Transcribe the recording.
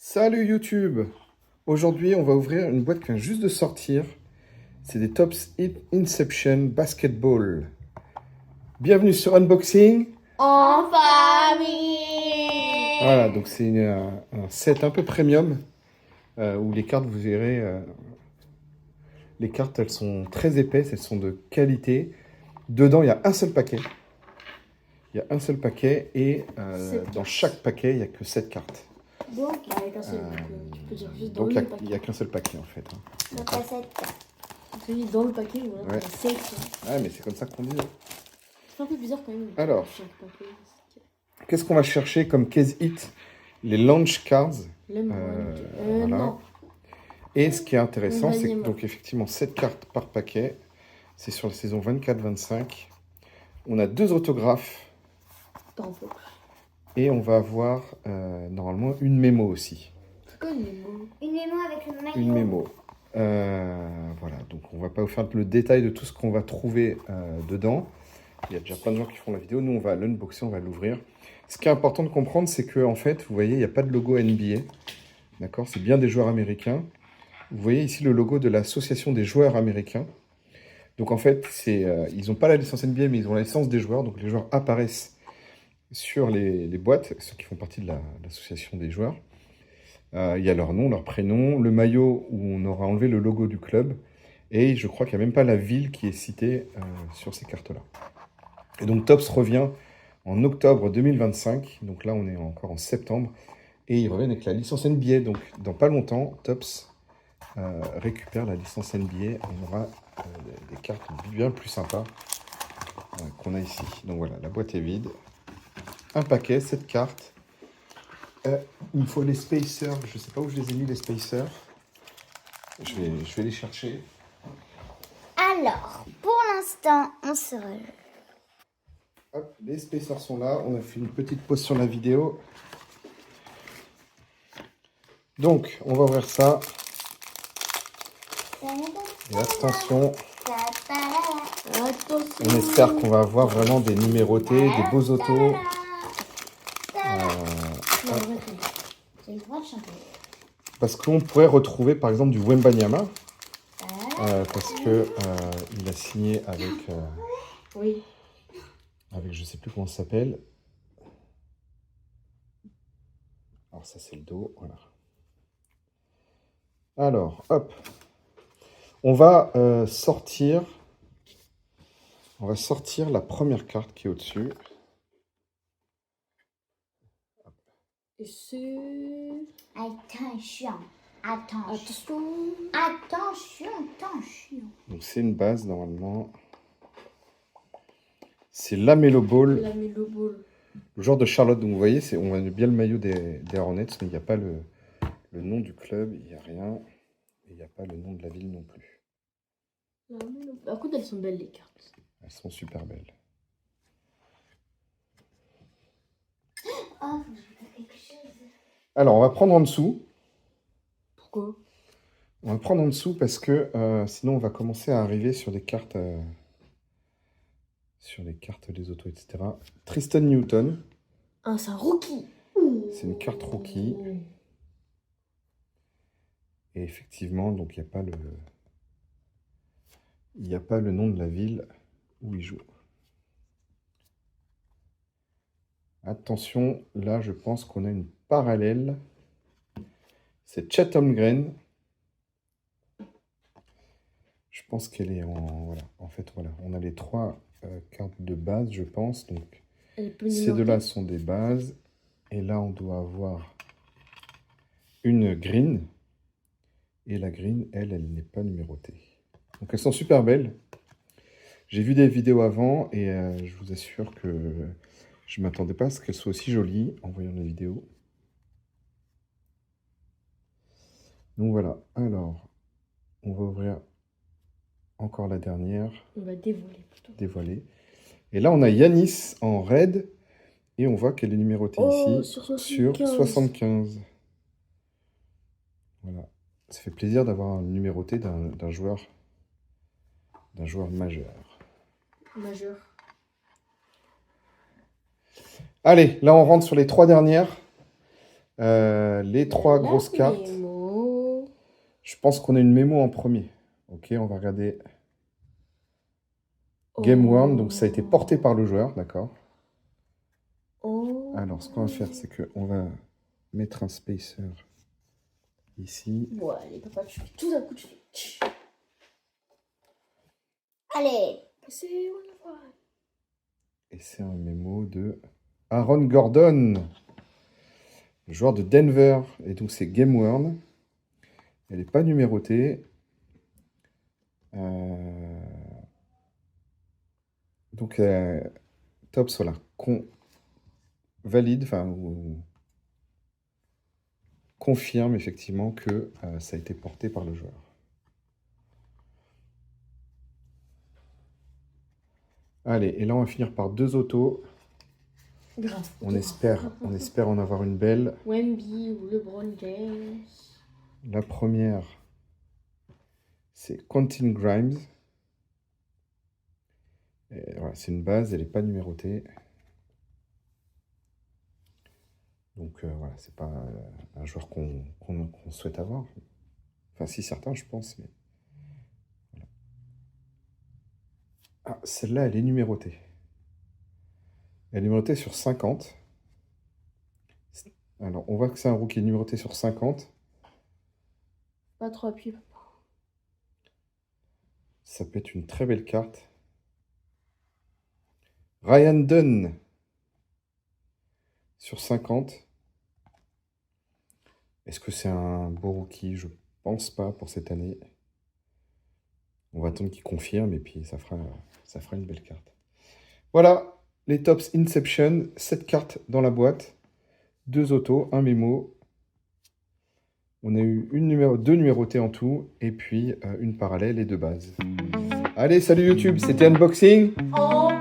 Salut YouTube! Aujourd'hui, on va ouvrir une boîte qui vient juste de sortir. C'est des Topps Inception Basketball. Bienvenue sur Unboxing. En famille. Voilà, donc c'est un set un peu premium où les cartes, vous verrez, les cartes, elles sont très épaisses, elles sont de qualité. Dedans, il y a un seul paquet. Il y a un seul paquet et dans chaque paquet, il n'y a que 7 cartes. Donc, avec un seul. Tu peux dire juste dans Donc, le il paquet. n'y a qu'un seul paquet en fait. Donc, à 7. Tu dis dans le paquet, voilà, Ouais. t'as 7. Ouais, mais c'est comme ça qu'on dit. C'est un peu bizarre quand même. Alors. Chaque paquet. Qu'est-ce qu'on va chercher comme case hit? Les launch cards. Voilà. Non. Et ce qui est intéressant, c'est que Deuxième. donc effectivement 7 cartes par paquet. C'est sur la saison 24-25. On a 2 autographes. Tampon. Et on va avoir normalement une mémo aussi. C'est quoi une mémo? Une mémo avec le maillot. Une mémo. Voilà, donc on va pas vous faire le détail de tout ce qu'on va trouver dedans. Il y a déjà plein de gens qui font la vidéo. Nous, on va l'unboxer, on va l'ouvrir. Ce qui est important de comprendre, c'est que en fait, vous voyez, il n'y a pas de logo NBA. D'accord? C'est bien des joueurs américains. Vous voyez ici le logo de l'association des joueurs américains. Donc en fait, ils n'ont pas la licence NBA, mais ils ont la licence des joueurs. Donc les joueurs apparaissent sur les boîtes, ceux qui font partie de l'association des joueurs. Il y a leur nom, leur prénom, le maillot où on aura enlevé le logo du club. Et je crois qu'il n'y a même pas la ville qui est citée sur ces cartes-là. Et donc Topps revient en octobre 2025. Donc là, on est encore en septembre. Et ils reviennent avec la licence NBA. Donc dans pas longtemps, Topps récupère la licence NBA. On aura des cartes bien plus sympas qu'on a ici. Donc voilà, la boîte est vide. Un paquet, 7 cartes. Il faut les spacers. Je ne sais pas où je les ai mis, les spacers. Je vais les chercher. Alors, pour l'instant, on se relève. Hop, les spacers sont là. On a fait une petite pause sur la vidéo. Donc, on va ouvrir ça. Et attention, Attention. on espère qu'on va avoir vraiment des numérotés, des beaux autos. Non, arrête. J'ai le droit de chanter. Parce qu'on pourrait retrouver par exemple du Wembanyama. Parce que il a signé avec, Oui. avec je sais plus comment ça s'appelle. Alors ça c'est le dos, voilà. Alors, hop. On va sortir la première carte qui est au-dessus. Et c'est... Attention. Attention. Attention. Attention. Donc c'est une base normalement. C'est la Melo Ball, La Melo Ball. le genre de Charlotte. Donc vous voyez, on voit bien le maillot des Hornets, mais il n'y a pas le nom du club, il n'y a rien. Et il n'y a pas le nom de la ville non plus. La Melo Ball. Par contre, elles sont belles les cartes. Elles sont super belles. Oh, je vais faire quelque chose. Alors on va prendre en dessous. Pourquoi? On va prendre en dessous parce que sinon on va commencer à arriver sur les cartes, des autos, etc. Tristan Newton, Ah, c'est un rookie. c'est une carte rookie. Et effectivement, donc il n'y a pas le nom de la ville où il joue. Attention, là je pense qu'on a une parallèle. C'est Chet Holmgren. Je pense qu'elle est en... Voilà. En fait, voilà. On a les 3 cartes de base, je pense. Donc, ces deux-là sont des bases. Et là, on doit avoir une green. Et la green, elle n'est pas numérotée. Donc, elles sont super belles. J'ai vu des vidéos avant et je vous assure que je ne m'attendais pas à ce qu'elles soient aussi jolies en voyant les vidéos. Donc, voilà. Alors, on va ouvrir encore la dernière. On va dévoiler plutôt. Dévoilée. Et là, on a Yanis en red. Et on voit qu'elle est numérotée ici sur sur 75. Voilà. Ça fait plaisir d'avoir un numéroté d'un joueur majeur. Majeur. Allez, là, on rentre sur les 3 dernières. Les 3 La grosses cartes. mémo. Je pense qu'on a une mémo en premier. Ok, on va regarder Game Worn. Donc ça a été porté par le joueur, d'accord. Oh. Alors, ce qu'on va faire, c'est qu'on va mettre un spacer ici. Ouais, allez, papa, tu fais tout d'un coup, tu fais. Allez. C'est on la voit. Et c'est un mémo de Aaron Gordon, le joueur de Denver. Et donc, c'est Game Worn. Elle n'est pas numérotée. Donc, Tops, voilà, valide, enfin, ou confirme effectivement que ça a été porté par le joueur. Allez, et là, on va finir par 2 autos. Grave. On espère en avoir une belle. Wemby ou LeBron James. La première, c'est Quentin Grimes. Et voilà, c'est une base, elle n'est pas numérotée. Donc voilà, c'est pas un joueur qu'on souhaite avoir. Enfin, si, certains, je pense. Mais... Voilà. Ah, celle-là, elle est numérotée. Elle est numérotée sur 50. Alors, on voit que c'est un rookie numéroté sur 50. Pas trop appuyé. Ça peut être une très belle carte. Ryan Dunn sur 50. Est-ce que c'est un beau rookie? Je pense pas pour cette année. On va attendre qu'il confirme et puis ça fera une belle carte. Voilà, les Tops Inception. 7 cartes dans la boîte. 2 autos, un mémo. On a eu 2 numérotées en tout et puis une parallèle et 2 bases. Allez, salut YouTube, c'était Unboxing. Oh